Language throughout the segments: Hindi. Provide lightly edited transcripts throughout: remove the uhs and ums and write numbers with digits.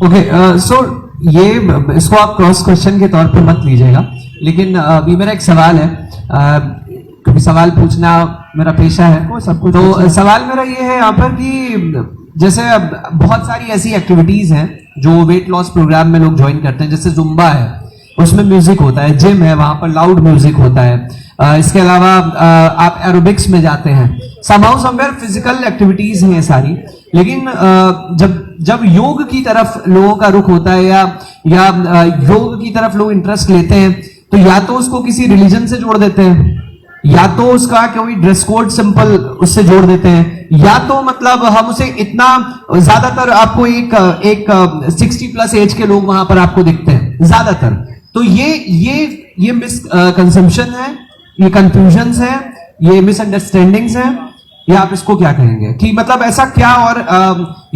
ओके, सो ये इसको आप क्रॉस क्वेश्चन के तौर पे मत लीजिएगा, लेकिन अभी मेरा एक सवाल है, क्योंकि सवाल पूछना मेरा पेशा है। सब कुछ तो सवाल मेरा ये है यहाँ पर कि जैसे बहुत सारी ऐसी एक्टिविटीज हैं जो वेट लॉस प्रोग्राम में लोग ज्वाइन करते हैं, जैसे जुम्बा है, उसमें म्यूजिक होता है, जिम है, वहां पर लाउड म्यूजिक होता है, इसके अलावा आप एरोबिक्स में जाते हैं, समहाउ समवेयर फिजिकल एक्टिविटीज हैं ये सारी। लेकिन जब योग की तरफ लोगों का रुख होता है या योग की तरफ लोग इंटरेस्ट लेते हैं, तो या तो उसको किसी रिलीजन से जोड़ देते हैं, या तो उसका कोई ड्रेस कोड सिंपल उससे जोड़ देते हैं, या तो मतलब हम उसे इतना ज्यादातर आपको एक 60+ एज के लोग वहां पर आपको दिखते हैं ज्यादातर। तो ये मिसकंसेप्शन है, ये कंफ्यूजन्स है, ये मिसअंडरस्टैंडिंग्स है, या आप इसको क्या कहेंगे कि मतलब ऐसा क्या, और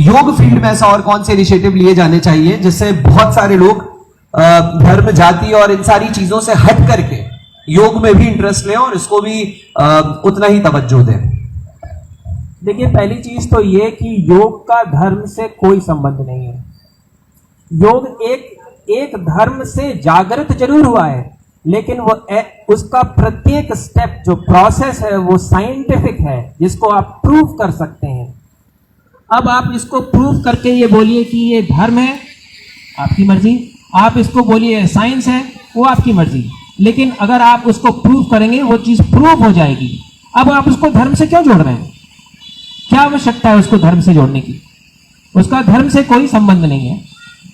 योग फील्ड में ऐसा और कौन से इनिशिएटिव लिए जाने चाहिए जिससे बहुत सारे लोग धर्म, जाति और इन सारी चीजों से हट करके योग में भी इंटरेस्ट लें और इसको भी उतना ही तवज्जो दें? देखिए, पहली चीज तो ये कि योग का धर्म से कोई संबंध नहीं है। योग एक धर्म से जागृत जरूर हुआ है, लेकिन वो उसका प्रत्येक स्टेप जो प्रोसेस है वो साइंटिफिक है, जिसको आप प्रूव कर सकते हैं। अब आप इसको प्रूव करके ये बोलिए कि ये धर्म है, आपकी मर्जी। आप इसको बोलिए साइंस है, वो आपकी मर्जी। लेकिन अगर आप उसको प्रूव करेंगे वो चीज प्रूव हो जाएगी। अब आप उसको धर्म से क्यों जोड़ रहे हैं? क्या आवश्यकता है उसको धर्म से जोड़ने की? उसका धर्म से कोई संबंध नहीं है।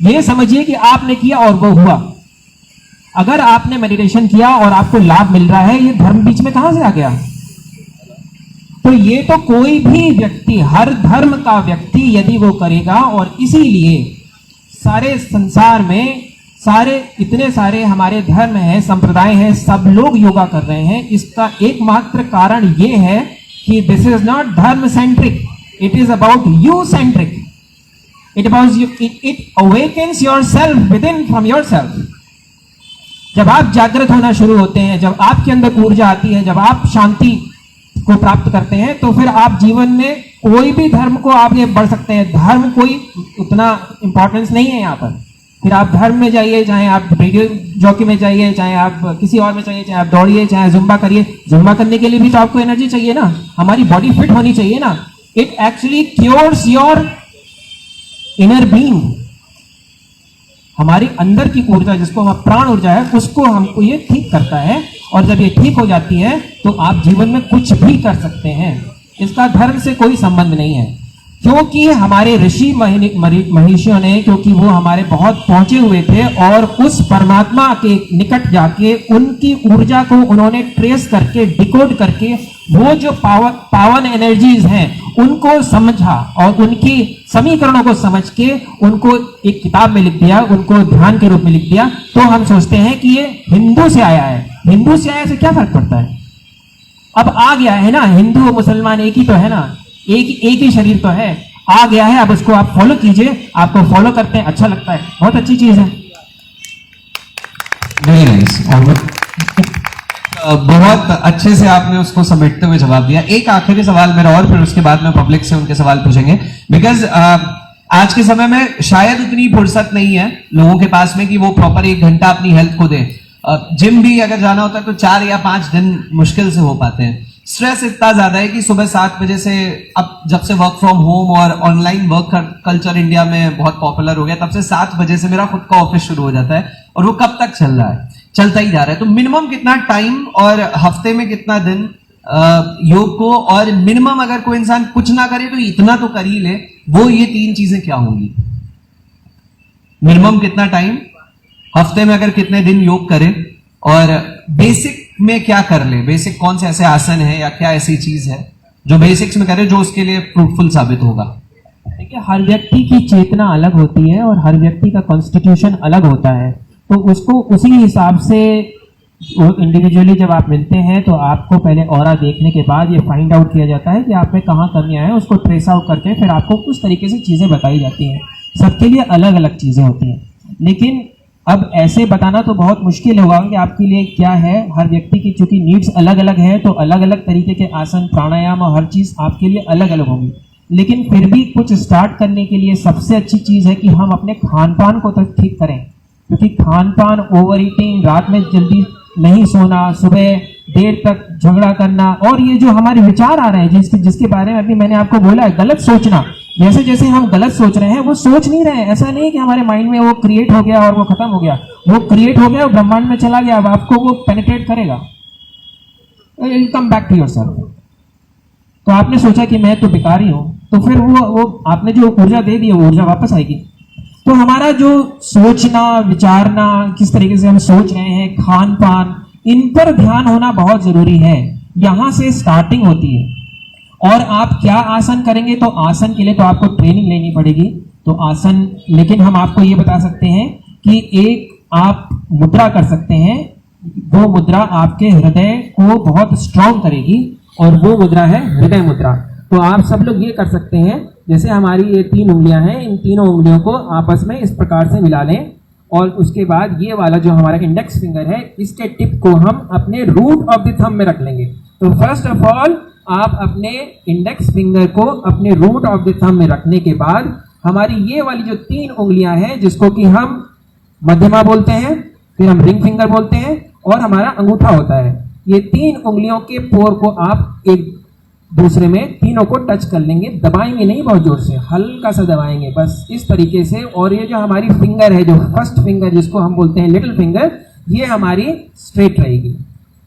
ये समझिए कि आपने किया और वो हुआ। अगर आपने मेडिटेशन किया और आपको लाभ मिल रहा है, ये धर्म बीच में कहां से आ गया? तो ये तो कोई भी व्यक्ति, हर धर्म का व्यक्ति यदि वो करेगा, और इसीलिए सारे संसार में इतने सारे हमारे धर्म हैं, संप्रदाय हैं, सब लोग योगा कर रहे हैं। इसका एकमात्र कारण ये है कि दिस इज नॉट धर्म centric, it is about you centric. It awakens yourself within from yourself. जब आप जागृत होना शुरू होते हैं, जब आपके अंदर ऊर्जा आती है, जब आप शांति को प्राप्त करते हैं, तो फिर आप जीवन में कोई भी धर्म को आगे बढ़ सकते हैं। धर्म कोई उतना इंपॉर्टेंस नहीं है यहाँ पर। फिर आप धर्म में जाइए, चाहे आप रेडियो जॉकी में जाइए, चाहे आप किसी और में जाइए, चाहे आप दौड़िए, चाहे जुम्बा करिए। जुम्बा करने के लिए भी तो आपको एनर्जी चाहिए ना, हमारी बॉडी फिट होनी चाहिए ना। It actually cures your inner being. हमारी अंदर की ऊर्जा, जिसको हम प्राण ऊर्जा है, उसको हमको ये ठीक करता है। और जब ये ठीक हो जाती है तो आप जीवन में कुछ भी कर सकते हैं। इसका धर्म से कोई संबंध नहीं है, क्योंकि हमारे ऋषि महर्षियों ने, क्योंकि वो हमारे बहुत पहुंचे हुए थे, और उस परमात्मा के निकट जाके उनकी ऊर्जा को उन्होंने ट्रेस करके, डिकोड करके, वो जो पावन एनर्जीज हैं उनको समझा और उनकी समीकरणों को समझ के उनको एक किताब में लिख दिया, उनको ध्यान के रूप में लिख दिया। तो हम सोचते हैं कि ये हिंदू से आया है। हिंदू से आया से क्या फर्क पड़ता है? अब आ गया है ना, हिंदू और मुसलमान एक ही तो है ना, एक ही शरीर तो है, आ गया है। अब उसको आप फॉलो कीजिए, आपको फॉलो करते हैं, अच्छा लगता है, बहुत अच्छी चीज है। वेरी नाइस, बहुत अच्छे से आपने उसको समेटते हुए जवाब दिया। एक आखिरी सवाल मेरा, और फिर उसके बाद में पब्लिक से उनके सवाल पूछेंगे, बिकॉज आज के समय में शायद उतनी फुर्सत नहीं है लोगों के पास में कि वो प्रॉपर 1 घंटा अपनी हेल्थ को दे। जिम भी अगर जाना होता है तो 4 या 5 दिन मुश्किल से हो पाते हैं। स्ट्रेस इतना ज्यादा है कि सुबह 7 बजे से, अब जब से वर्क फ्रॉम होम और ऑनलाइन वर्क कल्चर इंडिया में बहुत पॉपुलर हो गया, तब से 7 बजे से मेरा खुद का ऑफिस शुरू हो जाता है, और वो कब तक चल रहा है? चलता ही जा रहा है। तो मिनिमम कितना टाइम और हफ्ते में कितना दिन योग को, और मिनिमम अगर कोई इंसान कुछ ना करे तो इतना तो कर ही ले, वो ये 3 चीजें क्या होंगी? मिनिमम कितना टाइम, हफ्ते में अगर कितने दिन योग करे, और बेसिक में क्या कर ले? बेसिक कौन से ऐसे आसन है या क्या ऐसी चीज है जो बेसिक्स में करे जो उसके लिए फ्रूटफुल साबित होगा? देखिए, हर व्यक्ति की चेतना अलग होती है और हर व्यक्ति का कॉन्स्टिट्यूशन अलग होता है। तो उसको उसी हिसाब से इंडिविजुअली जब आप मिलते हैं तो आपको पहले ऑरा देखने के बाद ये फाइंड आउट किया जाता है कि आप में कहाँ कमियां हैं, उसको ट्रेस आउट करके फिर आपको उस तरीके से चीज़ें बताई जाती हैं। सबके लिए अलग अलग चीज़ें होती हैं, लेकिन अब ऐसे बताना तो बहुत मुश्किल होगा कि आपके लिए क्या है। हर व्यक्ति की चूंकि नीड्स अलग अलग है, तो अलग अलग तरीके के आसन, प्राणायाम और हर चीज़ आपके लिए अलग अलग होंगी। लेकिन फिर भी कुछ स्टार्ट करने के लिए सबसे अच्छी चीज़ है कि हम अपने खान पान को तो ठीक करें, क्योंकि खान पान, ओवर ईटिंग, रात में जल्दी नहीं सोना, सुबह देर तक झगड़ा करना, और ये जो हमारे विचार आ रहे हैं जिसके बारे में अभी मैंने आपको बोला है, गलत सोचना, जैसे जैसे हम गलत सोच रहे हैं वो सोच नहीं रहे हैं। ऐसा नहीं कि हमारे माइंड में वो क्रिएट हो गया और वो खत्म हो गया, वो क्रिएट हो गया और ब्रह्मांड में चला गया, अब आपको वो पेनिट्रेट करेगा, कम बैक टू योरसेल्फ। तो आपने सोचा कि मैं तो बेकारी हूं, तो फिर वो आपने जो ऊर्जा दे दी वो ऊर्जा वापस आएगी। तो हमारा जो सोचना, विचारना, किस तरीके से हम सोच रहे हैं, खान पान, इन पर ध्यान होना बहुत जरूरी है। यहां से स्टार्टिंग होती है। और आप क्या आसन करेंगे, तो आसन के लिए तो आपको ट्रेनिंग लेनी पड़ेगी। तो आसन, लेकिन हम आपको ये बता सकते हैं कि एक आप मुद्रा कर सकते हैं, वो मुद्रा आपके हृदय को बहुत स्ट्रांग करेगी, और वो मुद्रा है हृदय मुद्रा। तो आप सब लोग ये कर सकते हैं, जैसे हमारी ये 3 उंगलियां हैं, इन तीनों उंगलियों को आपस में इस प्रकार से मिला लें, और उसके बाद ये वाला जो हमारा इंडेक्स फिंगर है, इसके टिप को हम अपने रूट ऑफ द थंब में रख लेंगे। तो फर्स्ट ऑफ ऑल आप अपने इंडेक्स फिंगर को अपने रूट ऑफ द थंब में रखने के बाद हमारी ये वाली जो 3 उंगलियां हैं, जिसको कि हम मध्यमा बोलते हैं, फिर हम रिंग फिंगर बोलते हैं, और हमारा अंगूठा होता है, ये 3 उंगलियों के पोर को आप एक दूसरे में तीनों को टच कर लेंगे। दबाएंगे नहीं बहुत जोर से, हल्का सा दबाएंगे बस इस तरीके से। और ये जो हमारी फिंगर है, जो फर्स्ट फिंगर जिसको हम बोलते हैं लिटिल फिंगर, ये हमारी स्ट्रेट रहेगी।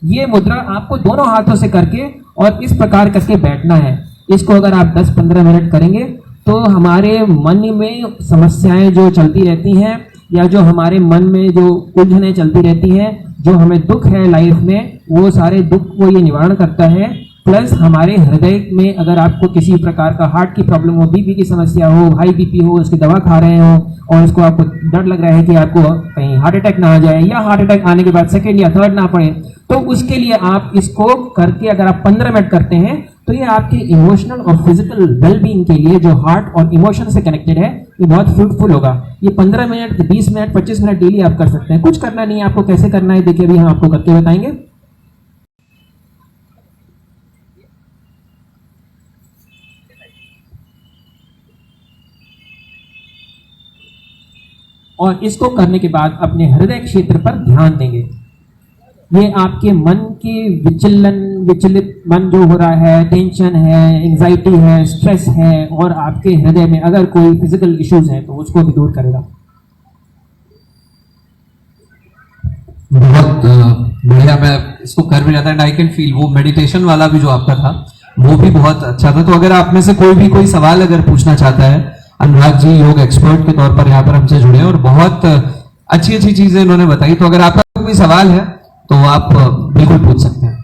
ये मुद्रा आपको दोनों हाथों से करके और इस प्रकार करके बैठना है। इसको अगर आप 10-15 मिनट करेंगे तो हमारे मन में समस्याएं जो चलती रहती हैं, या जो हमारे मन में जो उलझनें चलती रहती हैं, जो हमें दुख है लाइफ में, वो सारे दुख को ये निवारण करता है। प्लस हमारे हृदय में अगर आपको किसी प्रकार का हार्ट की प्रॉब्लम हो, बीपी की समस्या हो, हाई बीपी हो, उसकी दवा खा रहे हो, और इसको आपको डर लग रहा है कि आपको कहीं हार्ट अटैक ना आ जाए, या हार्ट अटैक आने के बाद सेकेंड या थर्ड ना पड़े, तो उसके लिए आप इसको करके अगर आप 15 मिनट करते हैं तो ये आपके इमोशनल और फिजिकल वेलबींग के लिए, जो हार्ट और इमोशन से कनेक्टेड है, ये बहुत फ्रूटफुल होगा। ये 15 मिनट, 20 मिनट, 25 मिनट डेली आप कर सकते हैं। कुछ करना नहीं है आपको। कैसे करना है देखिए, अभी हम आपको करके बताएंगे। और इसको करने के बाद अपने हृदय क्षेत्र पर ध्यान देंगे। ये आपके मन के विचलित मन जो हो रहा है, टेंशन है, एंजाइटी है, स्ट्रेस है, और आपके हृदय में अगर कोई फिजिकल इश्यूज हैं तो उसको भी दूर करेगा। बहुत बढ़िया। मैं इसको कर भी रहा था एंड आई कैन फील वो मेडिटेशन वाला भी जो आपका था वो भी बहुत अच्छा था। तो अगर आप में से कोई सवाल अगर पूछना चाहता है, अनुराग जी योग एक्सपर्ट के तौर पर यहाँ पर हमसे जुड़े हैं और बहुत अच्छी अच्छी चीजें इन्होंने बताई, तो अगर आपका कोई सवाल है तो आप बिल्कुल पूछ सकते हैं।